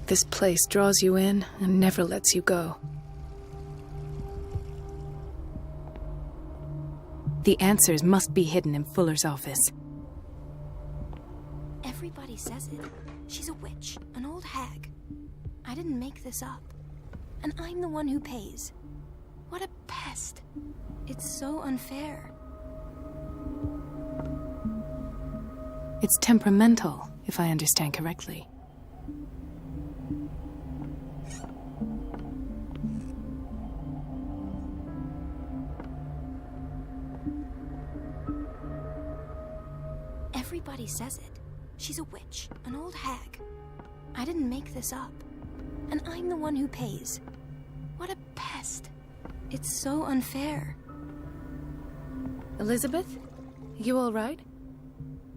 This place draws you in and never lets you go. The answers must be hidden in Fuller's office. Everybody says it. She's a witch, an old hag. I didn't make this up. And I'm the one who pays. What a pest. It's so unfair. It's temperamental, if I understand correctly. Everybody says it. She's a witch, an old hag. I didn't make this up. And I'm the one who pays. What a pest. It's so unfair. Elizabeth? You all right?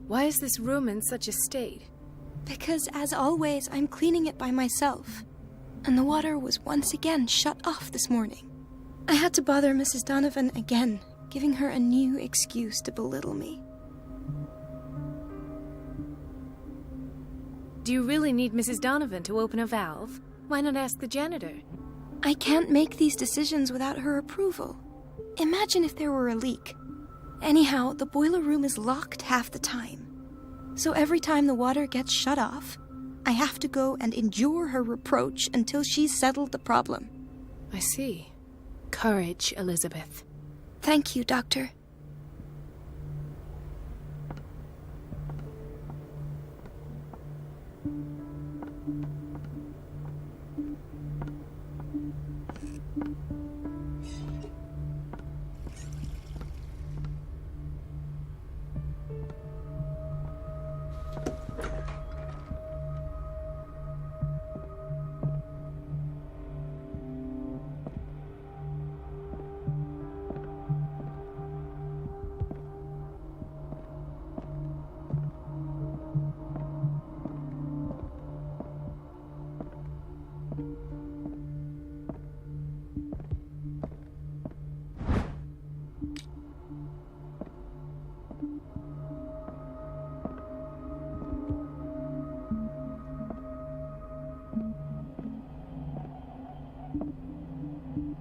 Why is this room in such a state? Because, as always, I'm cleaning it by myself. And the water was once again shut off this morning. I had to bother Mrs. Donovan again, giving her a new excuse to belittle me. Do you really need Mrs. Donovan to open a valve? Why not ask the janitor? I can't make these decisions without her approval. Imagine if there were a leak. Anyhow, the boiler room is locked half the time. So every time the water gets shut off, I have to go and endure her reproach until she's settled the problem. I see. Courage, Elizabeth. Thank you, Doctor.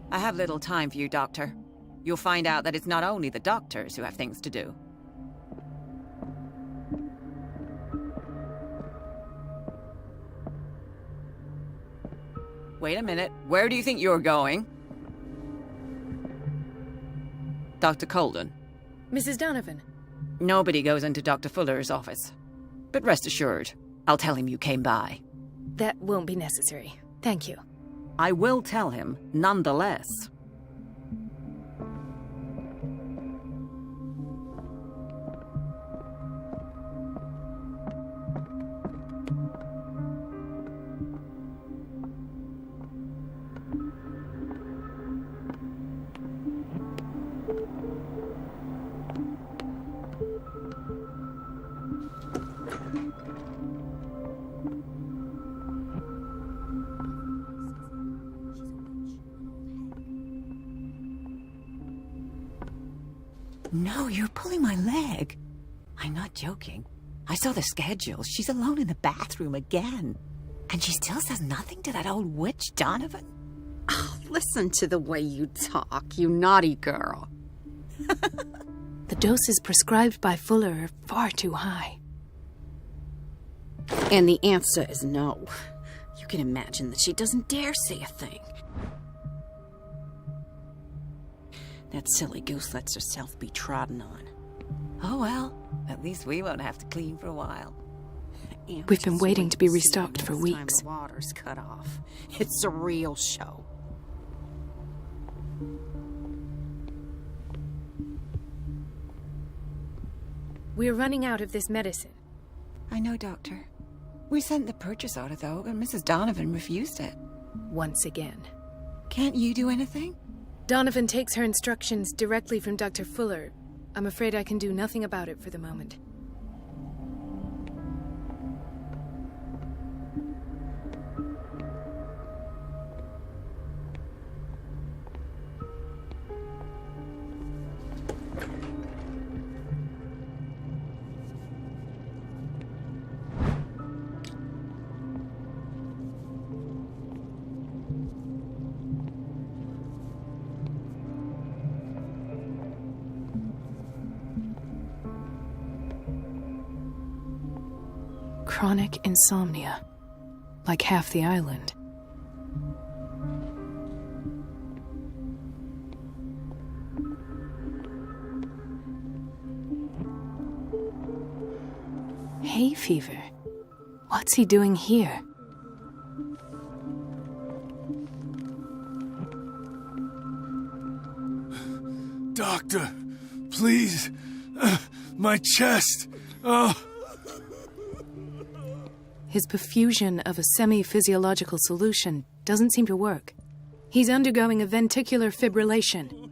I have little time for you, Doctor. You'll find out that it's not only the doctors who have things to do. Wait a minute. Where do you think you're going? Dr. Colden. Mrs. Donovan. Nobody goes into Dr. Fuller's office. But rest assured, I'll tell him you came by. That won't be necessary. Thank you. I will tell him, nonetheless. No, you're pulling my leg. I'm not joking. I saw the schedule. She's alone in the bathroom again. And she still says nothing to that old witch Donovan. Oh, listen to the way you talk, you naughty girl. The doses prescribed by Fuller are far too high. And the answer is no. You can imagine that she doesn't dare say a thing. That silly goose lets herself be trodden on. Oh well, at least we won't have to clean for a while. We've been waiting to be restocked for weeks. The water's cut off. It's a real show. We're running out of this medicine. I know, Doctor. We sent the purchase order, though, and Mrs. Donovan refused it. Once again. Can't you do anything? Donovan takes her instructions directly from Dr. Fuller. I'm afraid I can do nothing about it for the moment. Chronic insomnia. Like half the island. Hay fever. What's he doing here? Doctor, please. My chest. Oh. His perfusion of a semi-physiological solution doesn't seem to work. He's undergoing a ventricular fibrillation.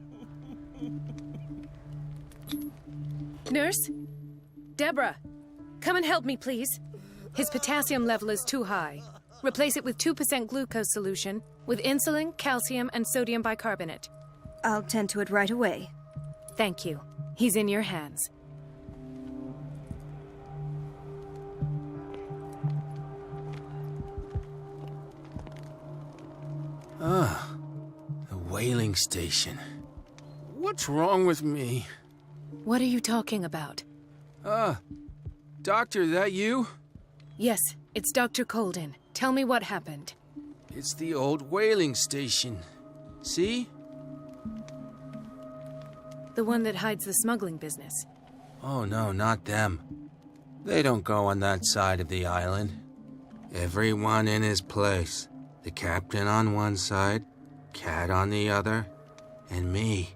Nurse? Deborah, come and help me, please. His potassium level is too high. Replace it with 2% glucose solution with insulin, calcium, and sodium bicarbonate. I'll tend to it right away. Thank you. He's in your hands. The whaling station. What's wrong with me? What are you talking about? Doctor, that you? Yes, it's Dr. Colden. Tell me what happened. It's the old whaling station. See? The one that hides the smuggling business. Oh no, not them. They don't go on that side of the island. Everyone in his place. The captain on one side, Cat on the other, and me.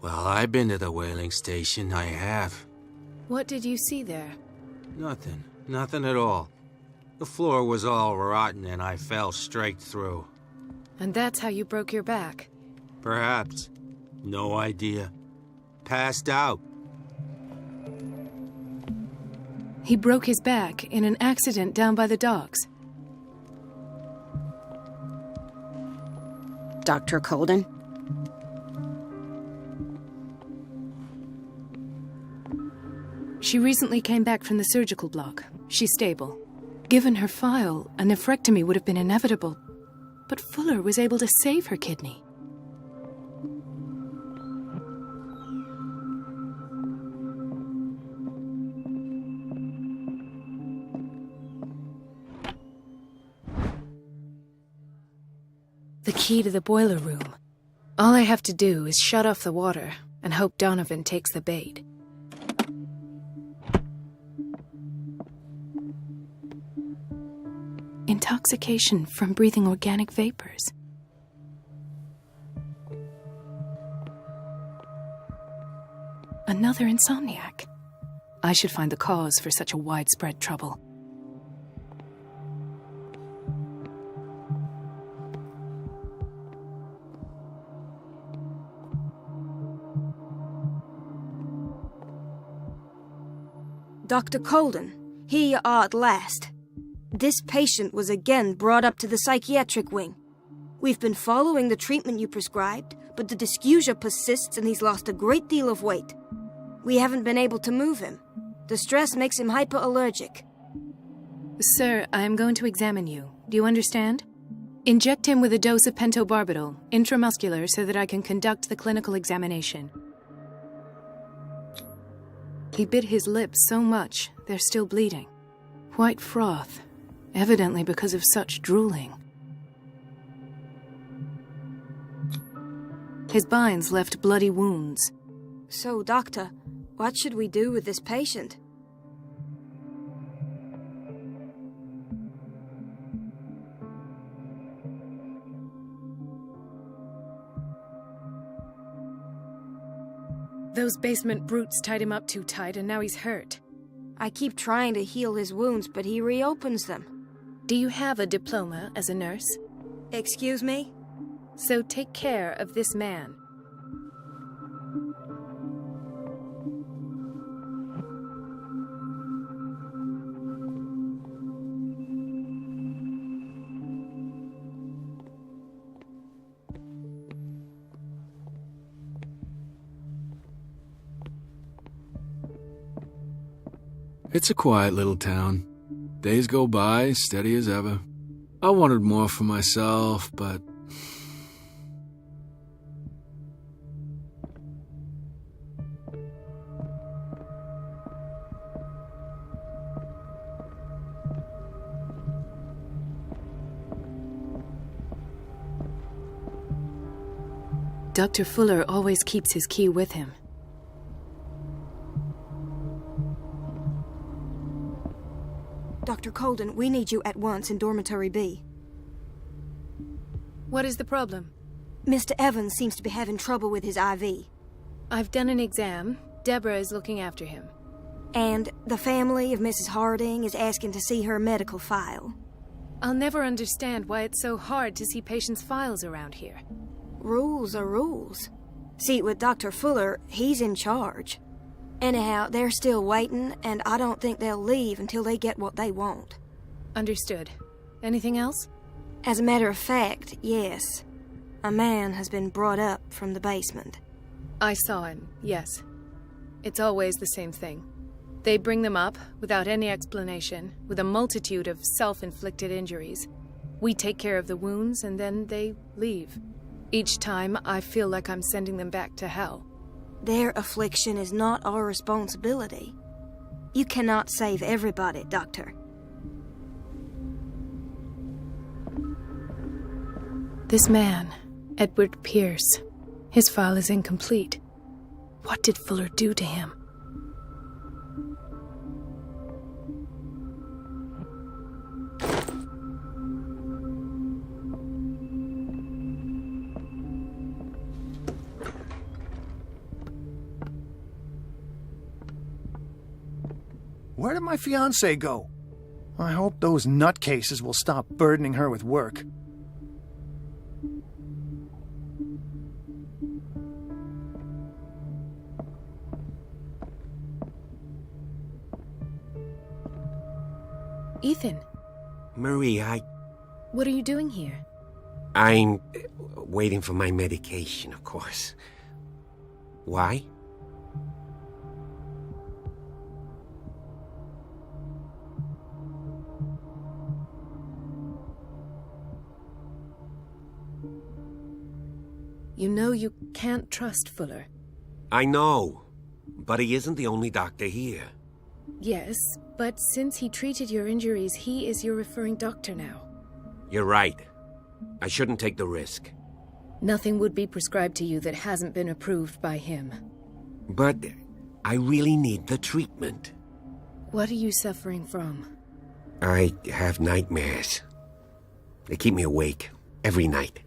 Well, I've been to the whaling station, I have. What did you see there? Nothing at all. The floor was all rotten and I fell straight through. And that's how you broke your back. Perhaps. No idea. Passed out. He broke his back in an accident down by the docks. Dr. Colden? She recently came back from the surgical block. She's stable. Given her file, a nephrectomy would have been inevitable. But Fuller was able to save her kidney. The key to the boiler room. All I have to do is shut off the water and hope Donovan takes the bait. Intoxication from breathing organic vapors. Another insomniac. I should find the cause for such a widespread trouble. Dr. Colden, here you are at last. This patient was again brought up to the psychiatric wing. We've been following the treatment you prescribed, but the dysgeusia persists and he's lost a great deal of weight. We haven't been able to move him. The stress makes him hyperallergic. Sir, I am going to examine you. Do you understand? Inject him with a dose of pentobarbital, intramuscular, so that I can conduct the clinical examination. He bit his lips so much, they're still bleeding. White froth, evidently because of such drooling. His binds left bloody wounds. So, doctor, what should we do with this patient? Those basement brutes tied him up too tight and now he's hurt. I keep trying to heal his wounds, but he reopens them. Do you have a diploma as a nurse? Excuse me? So take care of this man. It's a quiet little town. Days go by, steady as ever. I wanted more for myself, but... Dr. Fuller always keeps his key with him. Dr. Colden, we need you at once in Dormitory B. What is the problem? Mr. Evans seems to be having trouble with his IV. I've done an exam. Deborah is looking after him. And the family of Mrs. Harding is asking to see her medical file. I'll never understand why it's so hard to see patients' files around here. Rules are rules. See, with Dr. Fuller, he's in charge. Anyhow, they're still waiting, and I don't think they'll leave until they get what they want. Understood. Anything else? As a matter of fact, yes. A man has been brought up from the basement. I saw him, yes. It's always the same thing. They bring them up, without any explanation, with a multitude of self-inflicted injuries. We take care of the wounds, and then they leave. Each time, I feel like I'm sending them back to hell. Their affliction is not our responsibility. You cannot save everybody, Doctor. This man, Edward Pierce, his file is incomplete. What did Fuller do to him? Where did my fiancée go? I hope those nutcases will stop burdening her with work. Ethan, Marie, what are you doing here? I'm waiting for my medication, of course. Why? You know you can't trust Fuller. I know, but he isn't the only doctor here. Yes, but since he treated your injuries, he is your referring doctor now. You're right. I shouldn't take the risk. Nothing would be prescribed to you that hasn't been approved by him. But I really need the treatment. What are you suffering from? I have nightmares. They keep me awake every night.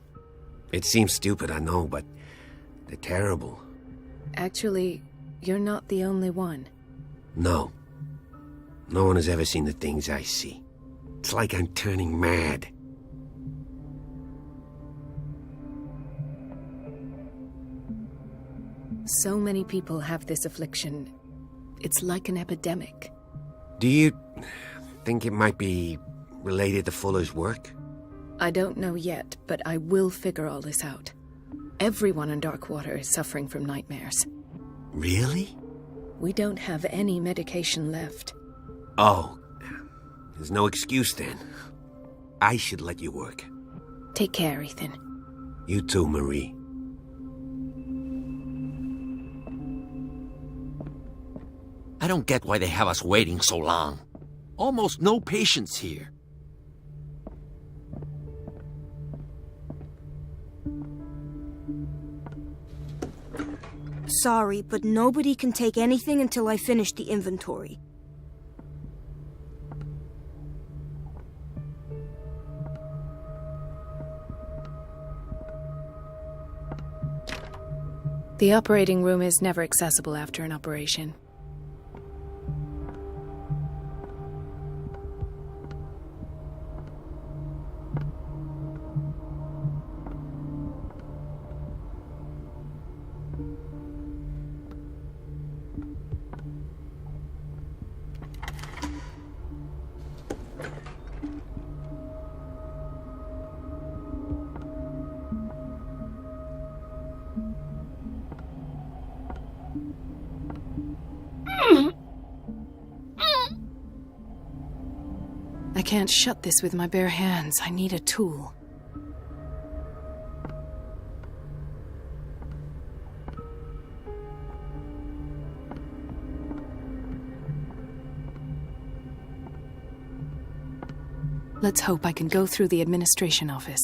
It seems stupid, I know, but they're terrible. Actually, you're not the only one. No. No one has ever seen the things I see. It's like I'm turning mad. So many people have this affliction. It's like an epidemic. Do you think it might be related to Fuller's work? I don't know yet, but I will figure all this out. Everyone in Darkwater is suffering from nightmares. Really? We don't have any medication left. Oh, there's no excuse then. I should let you work. Take care, Ethan. You too, Marie. I don't get why they have us waiting so long. Almost no patients here. Sorry, but nobody can take anything until I finish the inventory. The operating room is never accessible after an operation. I can't shut this with my bare hands. I need a tool. Let's hope I can go through the administration office.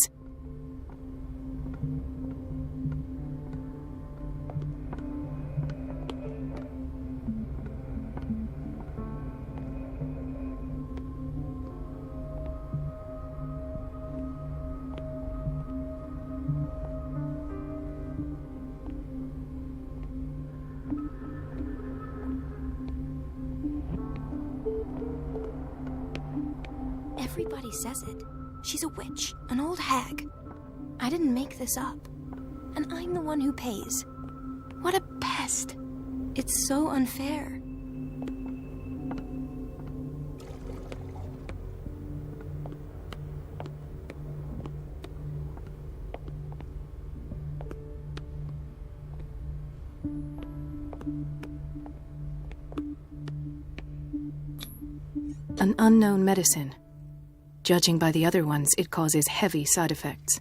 Everybody says it. She's a witch, an old hag. I didn't make this up. And I'm the one who pays. What a pest. It's so unfair. An unknown medicine. Judging by the other ones, it causes heavy side effects.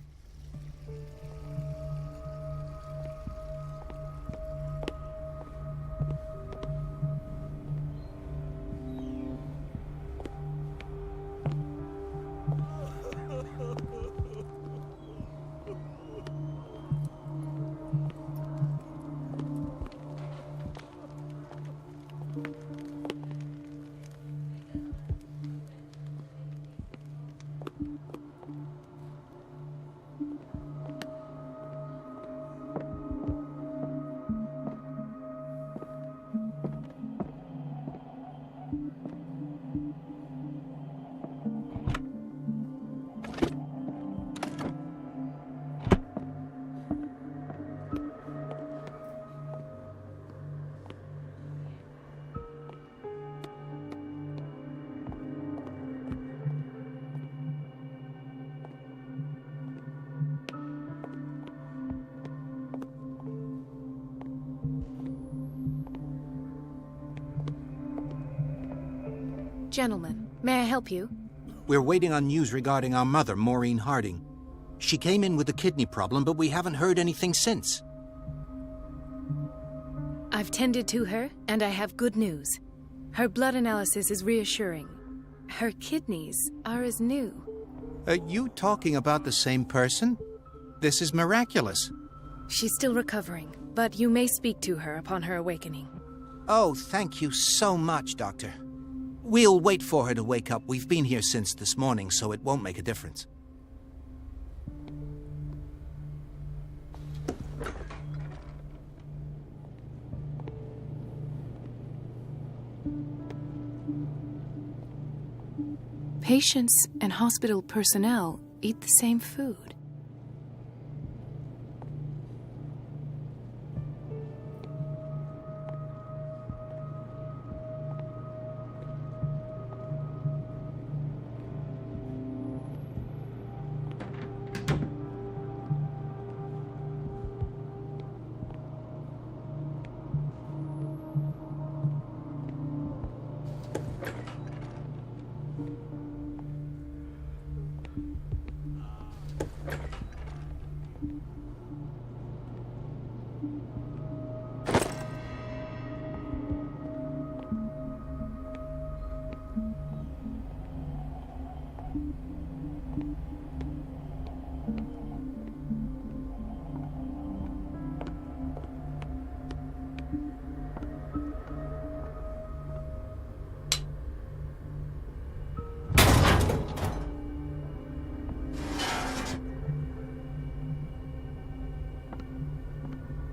Gentlemen, may I help you? We're waiting on news regarding our mother, Maureen Harding. She came in with a kidney problem, but we haven't heard anything since. I've tended to her, and I have good news. Her blood analysis is reassuring. Her kidneys are as new. Are you talking about the same person? This is miraculous. She's still recovering, but you may speak to her upon her awakening. Oh, thank you so much, Doctor. We'll wait for her to wake up. We've been here since this morning, so it won't make a difference. Patients and hospital personnel eat the same food.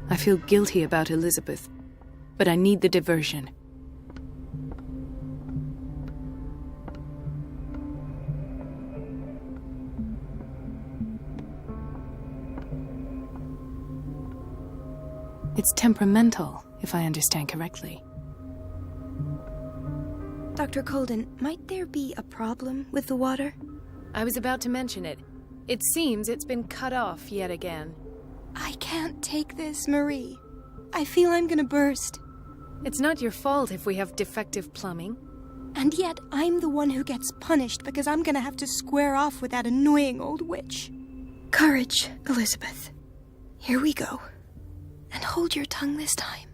I feel guilty about Elizabeth, but I need the diversion. It's temperamental, if I understand correctly. Dr. Colden, might there be a problem with the water? I was about to mention it. It seems it's been cut off yet again. I can't take this, Marie. I feel I'm gonna burst. It's not your fault if we have defective plumbing. And yet, I'm the one who gets punished because I'm gonna have to square off with that annoying old witch. Courage, Elizabeth. Here we go. And hold your tongue this time.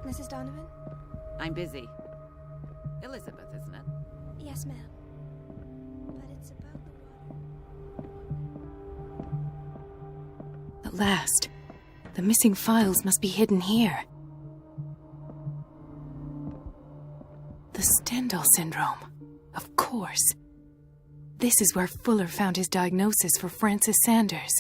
Mrs. Donovan? I'm busy. Elizabeth, isn't it? Yes, ma'am. But it's about the water. At last. The missing files must be hidden here. The Stendhal syndrome. Of course. This is where Fuller found his diagnosis for Francis Sanders.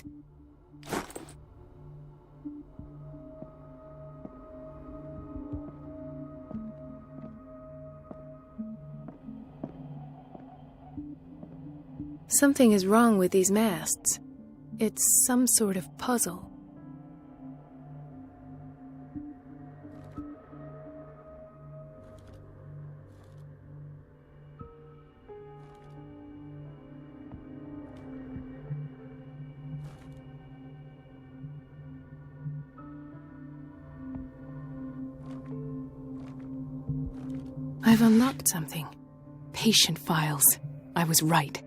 Something is wrong with these masts. It's some sort of puzzle. I've unlocked something. Patient files. I was right.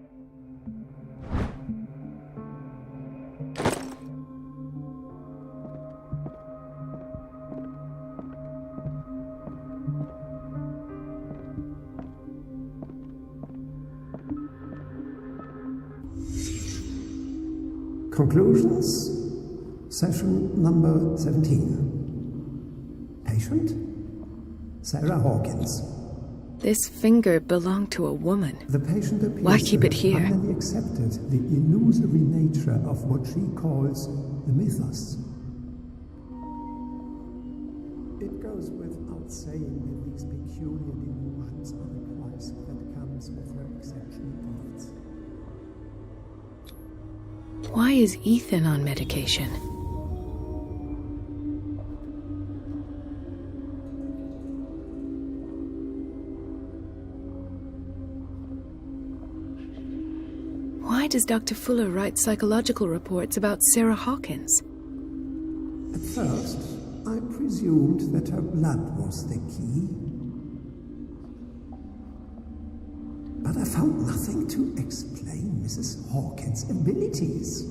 Conclusions, session number 17. Patient, Sarah Hawkins. This finger belonged to a woman. The patient appears Why keep to it have here? finally accepted the illusory nature of what she calls the mythos. It goes without saying that these peculiar delusions are the price that comes with her exceptional gifts. Why is Ethan on medication? Why does Dr. Fuller write psychological reports about Sarah Hawkins? At first, I presumed that her blood was the key. But I found nothing to explain Mrs. Hawkins' abilities.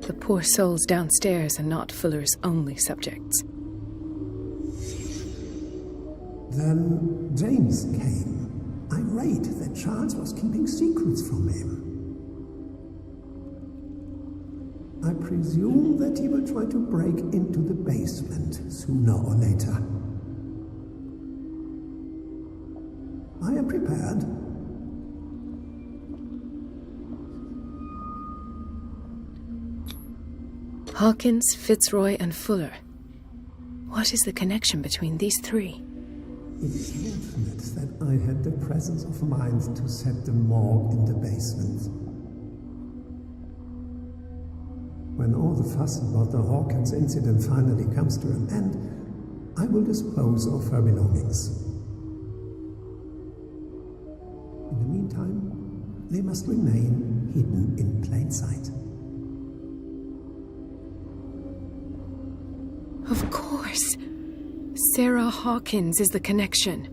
The poor souls downstairs are not Fuller's only subjects. Then James came, irate that Charles was keeping secrets from him. I presume that he will try to break into the basement sooner or later. I am prepared. Hawkins, Fitzroy, and Fuller. What is the connection between these three? It is fortunate that I had the presence of mind to set the morgue in the basement. When all the fuss about the Hawkins incident finally comes to an end, I will dispose of her belongings. In the meantime, they must remain hidden in plain sight. Of course. Sarah Hawkins is the connection.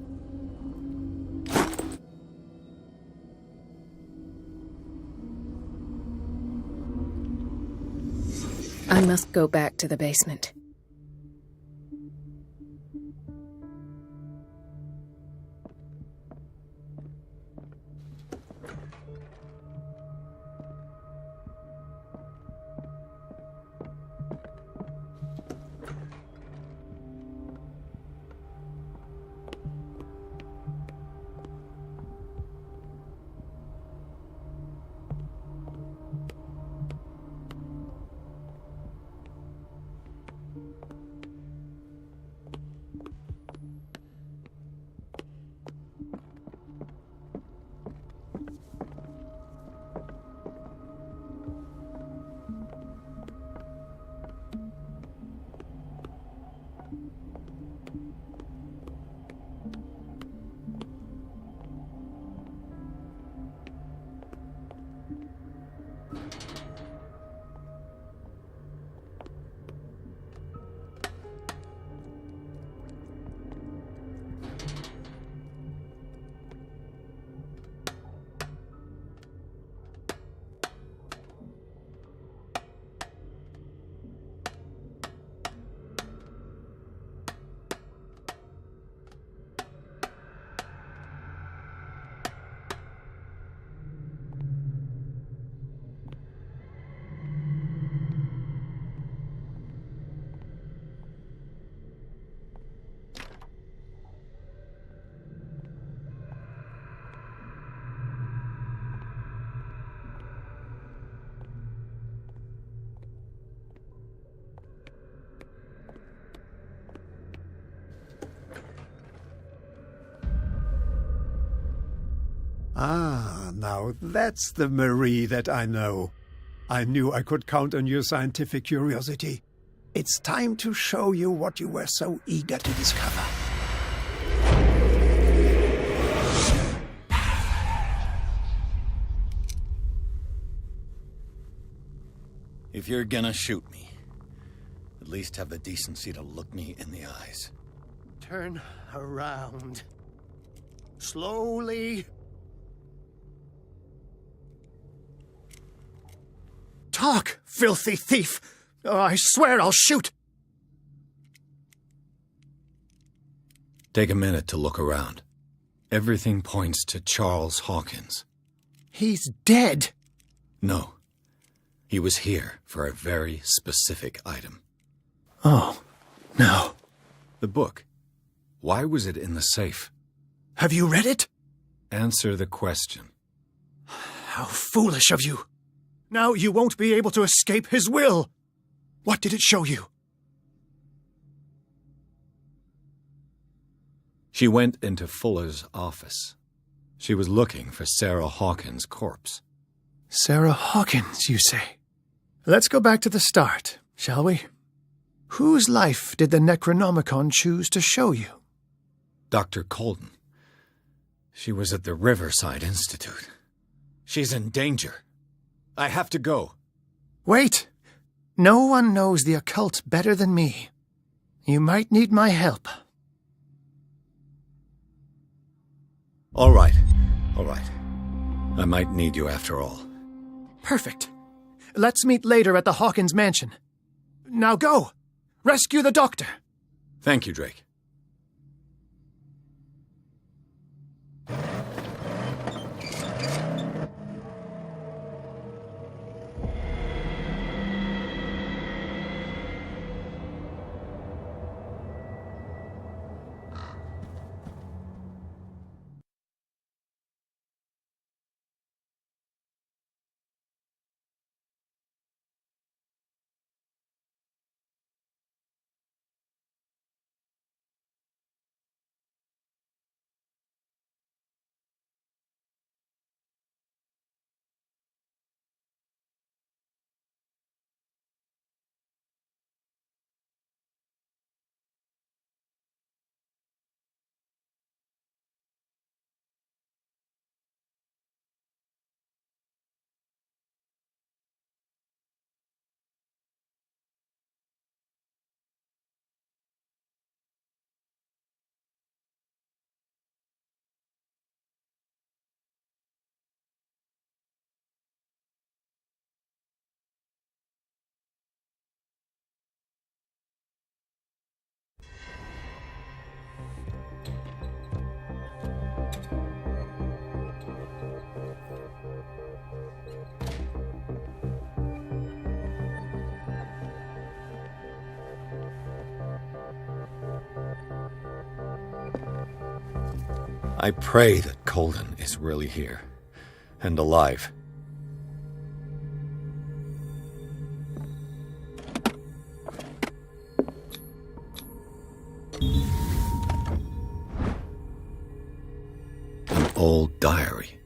I must go back to the basement. Ah, now that's the Marie that I know. I knew I could count on your scientific curiosity. It's time to show you what you were so eager to discover. If you're gonna shoot me, at least have the decency to look me in the eyes. Turn around. Slowly. Talk, filthy thief! Oh, I swear I'll shoot! Take a minute to look around. Everything points to Charles Hawkins. He's dead! No. He was here for a very specific item. Oh, no. The book. Why was it in the safe? Have you read it? Answer the question. How foolish of you! Now you won't be able to escape his will! What did it show you? She went into Fuller's office. She was looking for Sarah Hawkins' corpse. Sarah Hawkins, you say? Let's go back to the start, shall we? Whose life did the Necronomicon choose to show you? Dr. Colden. She was at the Riverside Institute. She's in danger. I have to go. Wait! No one knows the occult better than me. You might need my help. All right. I might need you after all. Perfect. Let's meet later at the Hawkins mansion. Now go! Rescue the doctor! Thank you, Drake. I pray that Colden is really here, and alive. An old diary.